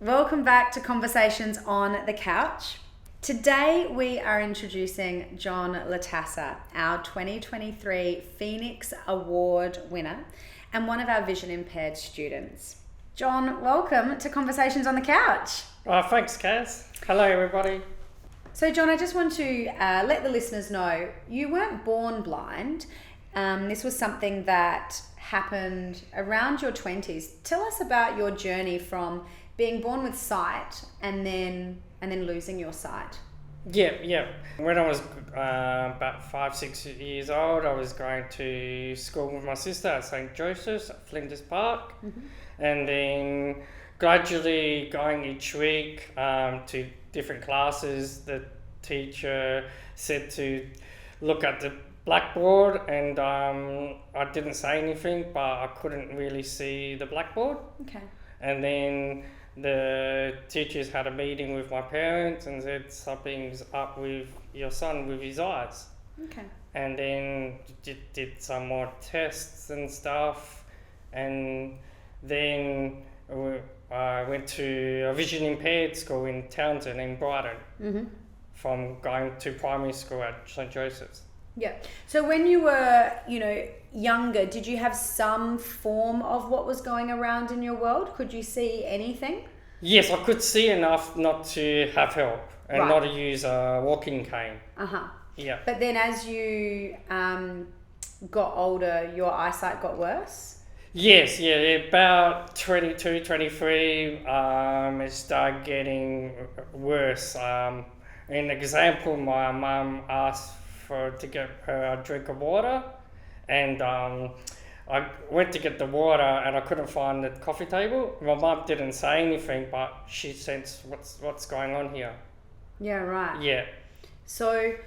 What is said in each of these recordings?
Welcome back to Conversations on the Couch. Today we are introducing John Latassa, our 2023 Phoenix Award winner and one of our vision impaired students. John, welcome to Conversations on the Couch. Thanks, Kaz. Hello, everybody. So John, I just want to let the listeners know you weren't born blind. This was something that happened around your 20s. Tell us about your journey from being born with sight and then losing your sight. Yeah. When I was about 5-6 years old, I was going to school with my sister at St. Joseph's at Flinders Park, and then gradually going each week to different classes. The teacher said to look at the blackboard, and I didn't say anything, but I couldn't really see the blackboard. Okay. And then the teachers had a meeting with my parents and said something's up with your son with his eyes. Okay. And then did some more tests and stuff, and then I went to a vision impaired school in Townsend in Brighton from going to primary school at St. Joseph's. Yeah. So when you were, younger, did you have some form of what was going around in your world? Could you see anything? Yes, I could see enough not to have help and not to use a walking cane. Yeah. But then as you got older, your eyesight got worse? Yes, about 22, 23, it started getting worse. An example, my mum asked to get her a drink of water, and I went to get the water and I couldn't find the coffee table. My mum didn't say anything, but she sensed what's going on here. Yeah, right. Yeah. So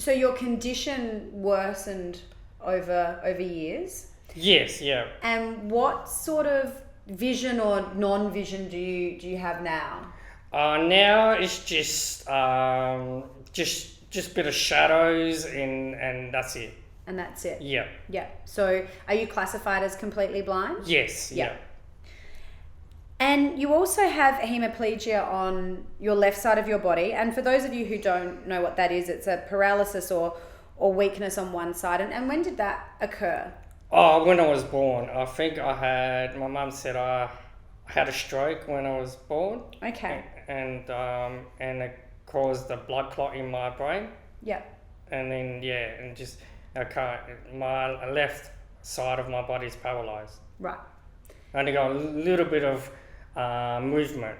your condition worsened over years? Yes, yeah. And what sort of vision or non-vision do you have now? Now it's just bit of shadows and that's it. And that's it? Yeah. Yeah. So are you classified as completely blind? Yes, yeah. And you also have hemiplegia on your left side of your body. And for those of you who don't know what that is, it's a paralysis or weakness on one side. And when did that occur? Oh, when I was born. I think my mum said I had a stroke when I was born. Okay. And it caused a blood clot in my brain. Yeah. And then, my left side of my body is paralysed. Right. I only got a little bit of movement.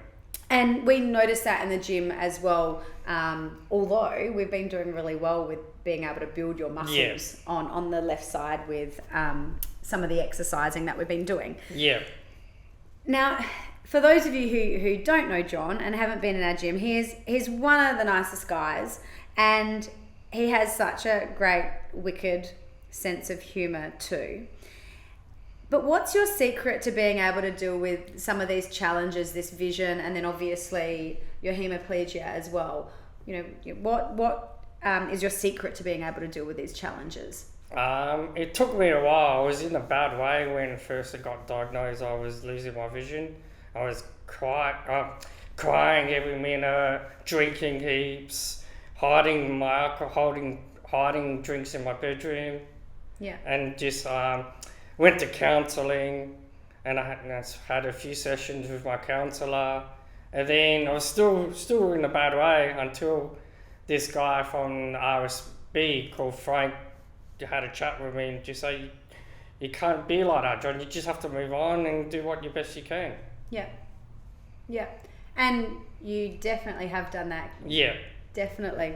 And we noticed that in the gym as well, although we've been doing really well with being able to build your muscles on the left side with some of the exercising that we've been doing. Yeah. Now, for those of you who don't know John and haven't been in our gym, he's one of the nicest guys, and he has such a great, wicked sense of humour too. But what's your secret to being able to deal with some of these challenges, this vision, and then obviously your hemiplegia as well? What is your secret to being able to deal with these challenges? It took me a while. I was in a bad way when first I got diagnosed. I was losing my vision. I was crying every minute, drinking heaps, hiding my alcohol, hiding drinks in my bedroom. Yeah. And just went to counselling, and I had a few sessions with my counsellor, and then I was still in a bad way until this guy from R.S.B. called Frank had a chat with me and just say, you can't be like that, John. You just have to move on and do what your best you can. Yeah. And you definitely have done that. Yeah. Definitely.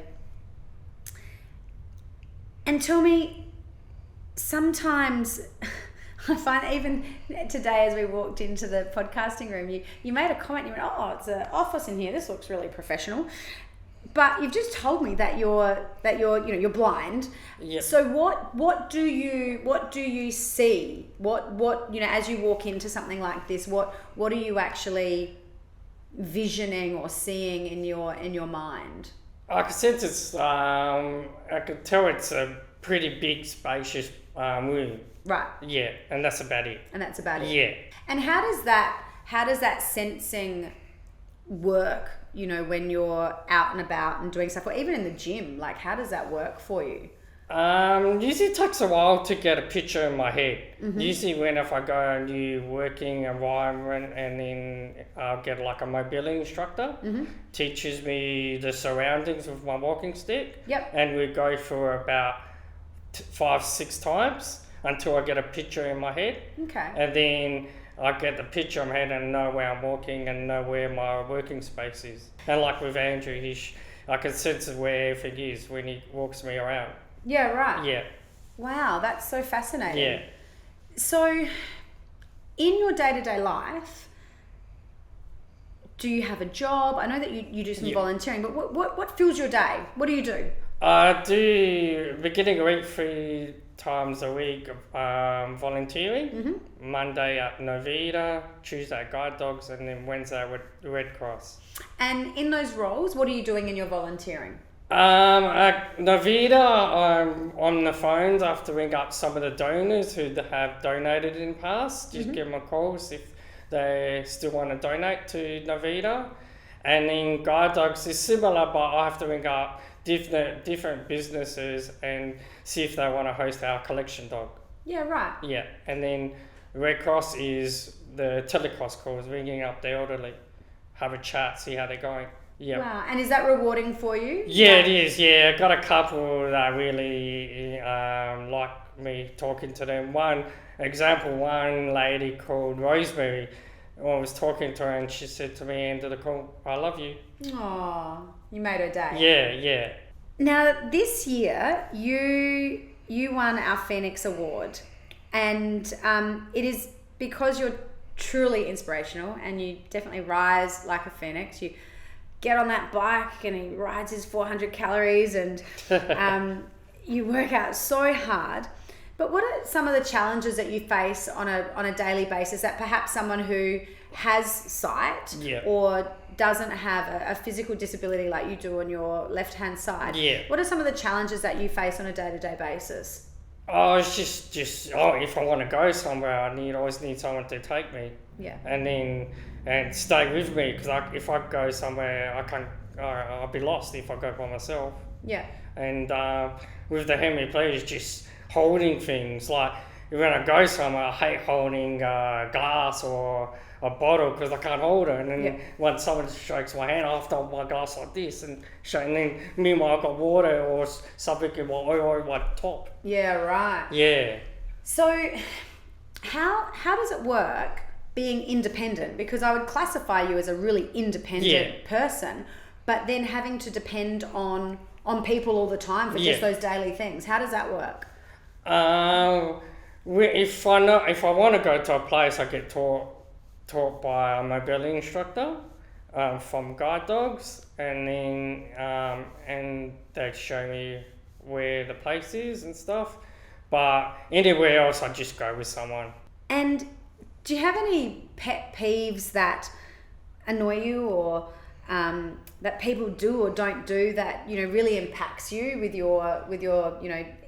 And tell me, sometimes I find even today as we walked into the podcasting room, you made a comment, you went, oh, it's an office in here, this looks really professional. But you've just told me that you're blind. Yep. So what do you see? What as you walk into something like this, what are you actually visioning or seeing in your mind? I can sense it's I could tell it's a pretty big, spacious room. Right. Yeah, and that's about it. And that's about it. Yeah. And how does that how does that sensing work, you know, when you're out and about and doing stuff, or even in the gym? Like, how does that work for you? Usually it takes a while to get a picture in my head. Mm-hmm. Usually when if I go a new working environment and then I'll get like a mobility instructor, Mm-hmm. teaches me the surroundings with my walking stick. Yep. And we go for about 5-6 times until I get a picture in my head. Okay. And then I get the picture in my head and know where I'm walking and know where my working space is. And like with Andrew, I can sense where everything is when he walks me around. Yeah, right. Yeah. Wow, that's so fascinating. Yeah. So, in your day-to-day life, do you have a job? I know that you do some volunteering, but what fills your day? What do you do? I do beginning of week 3 times a week volunteering. Mm-hmm. Monday at Novita, Tuesday at Guide Dogs, and then Wednesday with the Red Cross. And in those roles, what are you doing in your volunteering? At Novita, I'm on the phones after ring up some of the donors who have donated in the past. Just give them a call, see if they still want to donate to Novita. And then Guide Dogs is similar, but I have to ring up different businesses and see if they want to host our collection dog. Yeah, right. Yeah, and then Red Cross is the telecross calls, ringing up the elderly, have a chat, see how they're going. Yeah. Wow, and is that rewarding for you? Yeah, it is. Yeah, I got a couple that really like me talking to them. One lady called Rosemary, I was talking to her and she said to me end of the call, "I love you." Aw, you made her day. Yeah, yeah. Now, this year, you won our Phoenix Award, and it is because you're truly inspirational and you definitely rise like a phoenix. You get on that bike and he rides his 400 calories and you work out so hard. But what are some of the challenges that you face on a daily basis that perhaps someone who has sight or doesn't have a physical disability like you do on your left-hand side? Yeah. What are some of the challenges that you face on a day-to-day basis? Oh, it's just if I want to go somewhere, I always need someone to take me. Yeah. And stay with me, because if I go somewhere, I'll be lost if I go by myself. Yeah. And with the Hemiplegia, just holding things. Like when I go somewhere, I hate holding glass or a bottle because I can't hold it. And then when someone shakes my hand, I have to hold my glass like this. And then meanwhile, I've got water or something in my top. Yeah, right. Yeah. So how does it work being independent? Because I would classify you as a really independent person, but then having to depend on people all the time for just those daily things. How does that work? If I want to go to a place, I get taught by a mobility instructor from Guide Dogs, and then and they show me where the place is and stuff. But anywhere else, I just go with someone. And do you have any pet peeves that annoy you, or that people do or don't do that really impacts you with your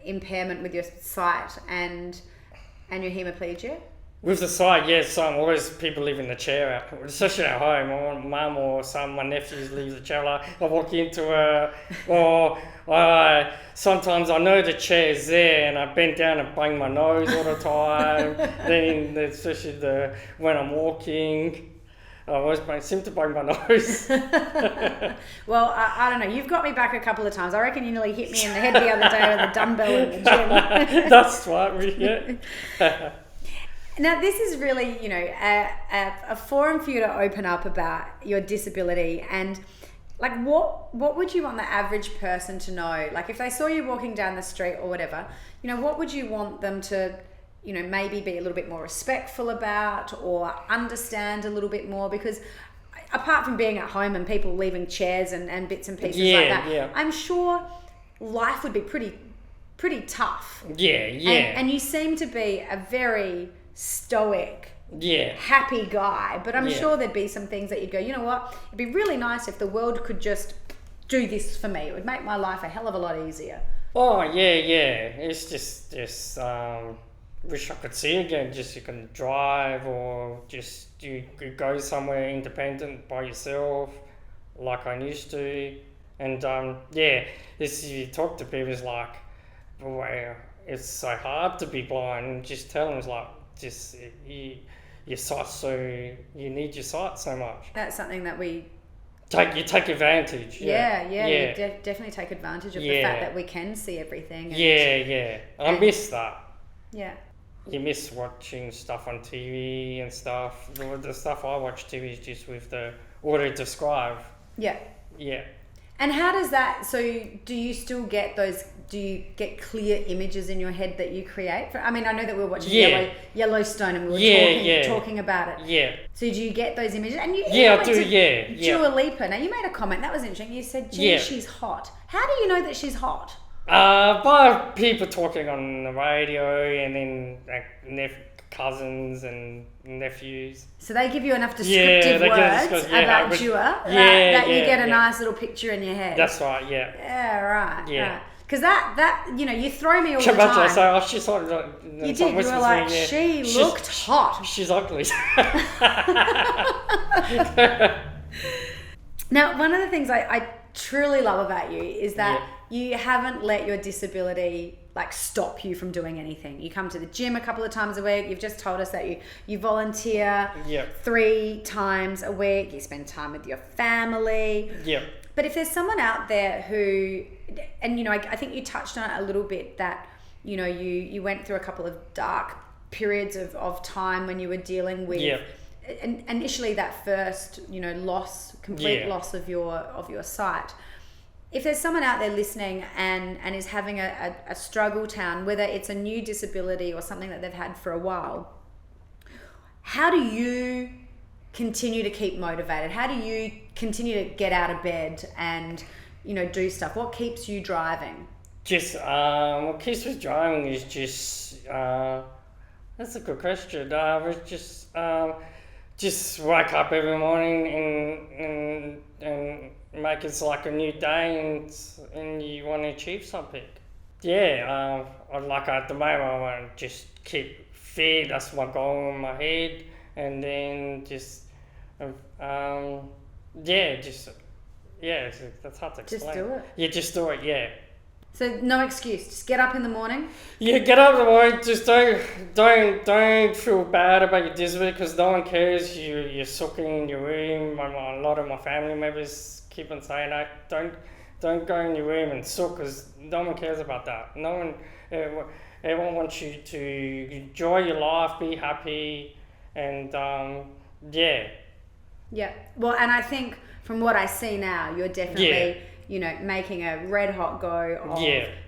impairment, with your sight and your hemiplegia? With the sight, yes, always people leaving the chair out, especially at home. My mum or my nephews leave the chair. Like I walk into or sometimes I know the chair's there and I bend down and bang my nose all the time. Then especially when I'm walking, I always seem to bang my nose. Well, I don't know. You've got me back a couple of times. I reckon you nearly hit me in the head the other day with a dumbbell in the gym. That's right, yeah. Now, this is really, a forum for you to open up about your disability, and like what would you want the average person to know? Like if they saw you walking down the street or whatever, what would you want them to, maybe be a little bit more respectful about or understand a little bit more? Because apart from being at home and people leaving chairs and bits and pieces like that, I'm sure life would be pretty tough. Yeah. And you seem to be a very stoic, happy guy, but I'm sure there'd be some things that you'd go, you know what, it'd be really nice if the world could just do this for me. It would make my life a hell of a lot easier. Oh yeah. It's just wish I could see again. Just you can drive, or just you could go somewhere independent by yourself, like I used to. And this you talk to people is like, wow, it's so hard to be blind. And just tell them it's like, just your sight, so you need your sight so much. That's something that we take advantage. Yeah. You definitely take advantage of the fact that we can see everything. And, I miss that. Yeah. You miss watching stuff on TV and stuff. The stuff I watch TV is just with the auto describe. Yeah. Yeah. And how does that, so do you still get those, do you get clear images in your head that you create? I mean, I know that we were watching Yellowstone and we were talking about it. Yeah. So do you get those images? And I do. Dua Lipa. Now, you made a comment, that was interesting. You said, gee, she's hot. How do you know that she's hot? By people talking on the radio, and then cousins and nephews. So they give you enough descriptive words about Dua that you get a nice little picture in your head. That's right, yeah. Yeah, right. Yeah. Because that, you throw me all the time. I say, she's hot. You did. You were like, she looked hot. She's ugly. Now, one of the things I truly love about you is that you haven't let your disability stop you from doing anything. You come to the gym a couple of times a week. You've just told us that you volunteer 3 times a week. You spend time with your family. Yeah. But if there's someone out there who, and I think you touched on it a little bit, that you went through a couple of dark periods of time when you were dealing with and initially that first complete loss of your sight. If there's someone out there listening and is having a struggle town, whether it's a new disability or something that they've had for a while, how do you continue to keep motivated? How do you continue to get out of bed and do stuff? What keeps you driving? What keeps me driving is just that's a good question. Just wake up every morning and make it like a new day, and you want to achieve something. Yeah, at the moment I want to just keep fit. That's my goal in my head, and then that's hard to explain. Just do it. Yeah, just do it. Yeah. So no excuse. Just get up in the morning. Yeah, get up in the morning. Just don't feel bad about your disability, because no one cares. You're sucking in your room. A lot of my family members keep on saying that. Don't go in your room and suck, because no one cares about that. No one. Everyone wants you to enjoy your life, be happy, and Yeah. Well, and I think from what I see now, you're definitely making a red hot go of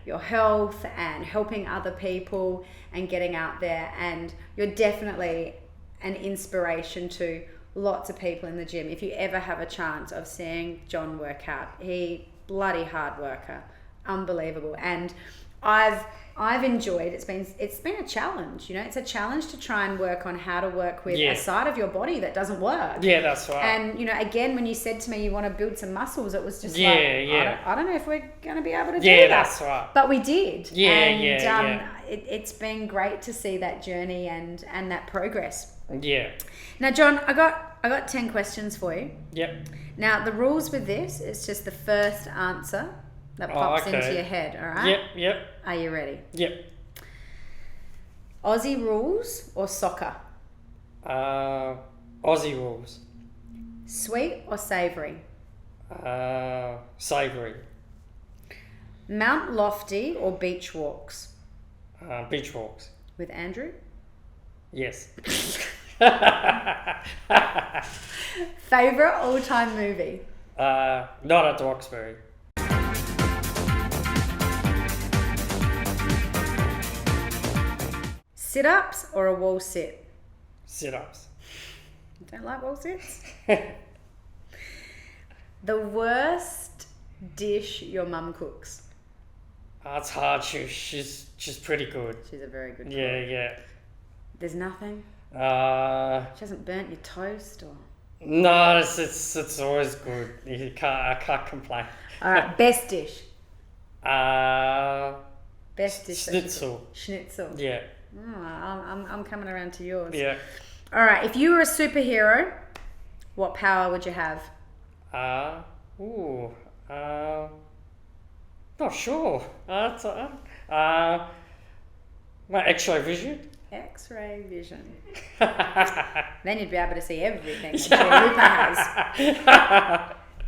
your health and helping other people and getting out there. And you're definitely an inspiration to lots of people in the gym. If you ever have a chance of seeing John work out, he bloody hard worker, unbelievable. And I've enjoyed, it's been a challenge, it's a challenge to try and work on how to work with a side of your body that doesn't work. Yeah, that's right. And again, when you said to me you want to build some muscles, it was just I don't know if we're going to be able to do that. Yeah, that's right. But we did. And it's been great to see that journey and that progress. Yeah. Now, John, I got 10 questions for you. Yep. Now, the rules with this is just the first answer that pops into your head, all right? Yep. Are you ready? Yep. Aussie rules or soccer? Aussie rules. Sweet or savoury? Savoury. Mount Lofty or beach walks? Beach walks. With Andrew? Yes. Favourite all-time movie? Not at Roxbury. Sit-ups or a wall sit? Sit-ups. Don't like wall sits? The worst dish your mum cooks? It's hard. She's pretty good. She's a very good cook. Yeah. There's nothing? She hasn't burnt your toast or? No, it's always good. I can't complain. All right, best dish. Best Dish. Schnitzel. Schnitzel. Yeah. I'm coming around to yours. Yeah. All right. If you were a superhero, what power would you have? Not sure. My X-ray vision. X-ray vision. Then you'd be able to see everything that Chia Hooper has.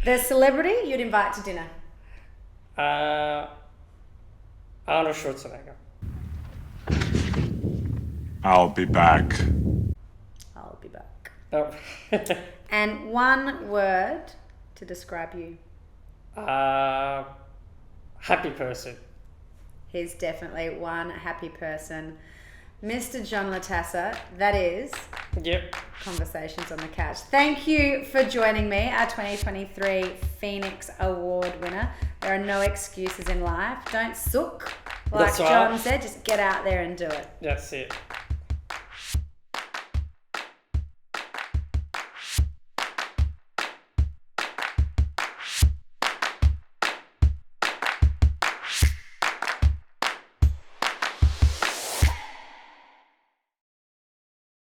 The celebrity you'd invite to dinner? Arnold Schwarzenegger. I'll be back. I'll be back. Oh. And one word to describe you? Happy person. He's definitely one happy person. Mr. John Latassa, that is Yep. Conversations on the Couch. Thank you for joining me, our 2023 Phoenix Award winner. There are no excuses in life. Don't sook, like That's right. John said. Just get out there and do it. That's it.